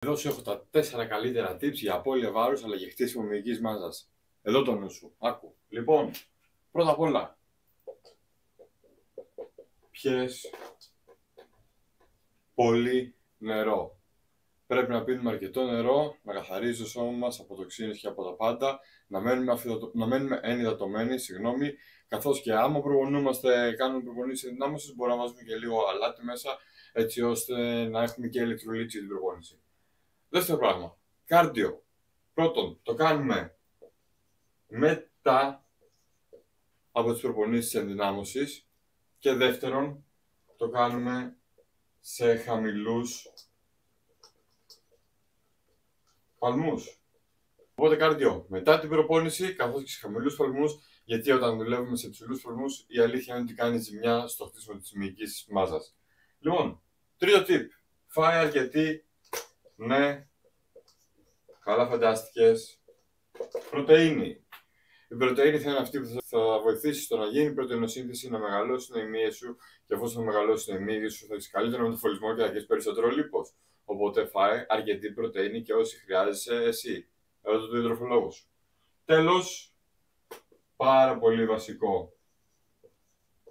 Εδώ σου έχω τα 4 καλύτερα tips για απώλεια βάρους αλλά και χτίσιμο μυϊκής μάζας. Εδώ το νου σου. Άκου. Λοιπόν, πρώτα απ' όλα, πιες πολύ νερό. Πρέπει να πίνουμε αρκετό νερό, να καθαρίζει το σώμα μας από τοξίνες και από τα πάντα, να μένουμε ενυδατωμένοι, καθώς και άμα προπονούμαστε, κάνουμε προπονήσεις ενδυνάμωσης, μπορούμε να βάζουμε και λίγο αλάτι μέσα, έτσι ώστε να έχουμε και ηλεκτρολίτες για την προπόνηση. Δεύτερο πράγμα, κάρντιο. Πρώτον, το κάνουμε μετά από τις προπονήσεις ενδυνάμωσης και δεύτερον, το κάνουμε σε χαμηλούς παλμούς. Οπότε κάρντιο μετά την προπόνηση, καθώς και σε χαμηλούς παλμούς, γιατί όταν δουλεύουμε σε υψηλούς παλμούς, η αλήθεια είναι ότι κάνει ζημιά στο χτίσιμο της μυϊκής μάζας. Λοιπόν, τρίτο tip. Φάει αρκετή, ναι, καλά φαντάστηκες, πρωτεΐνη. Η πρωτεΐνη θα είναι αυτή που θα βοηθήσει στο να γίνει πρωτεϊνοσύνθεση, να μεγαλώσουν οι μύες σου και εφόσον θα μεγαλώσουν οι μύες σου θα έχεις καλύτερο μεταβολισμό και θα έχεις περισσότερο λίπος. Οπότε φάε αρκετή πρωτεΐνη και όση χρειάζεσαι εσύ. Ρώτα το διατροφολόγο σου. Τέλος, πάρα πολύ βασικό.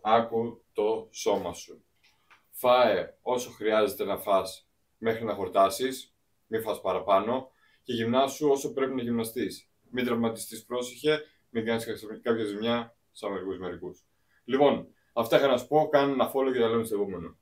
Άκου το σώμα σου. Φάε όσο χρειάζεται να φας μέχρι να χορτάσεις, μην φας παραπάνω και γυμνάσου όσο πρέπει να γυμναστείς. Μην τραυματιστείς, πρόσεχε, μην κάνεις κάποια ζημιά σαν μερικούς. Λοιπόν, αυτά είχα να σου πω, κάνε ένα follow και τα λέμε στο επόμενο.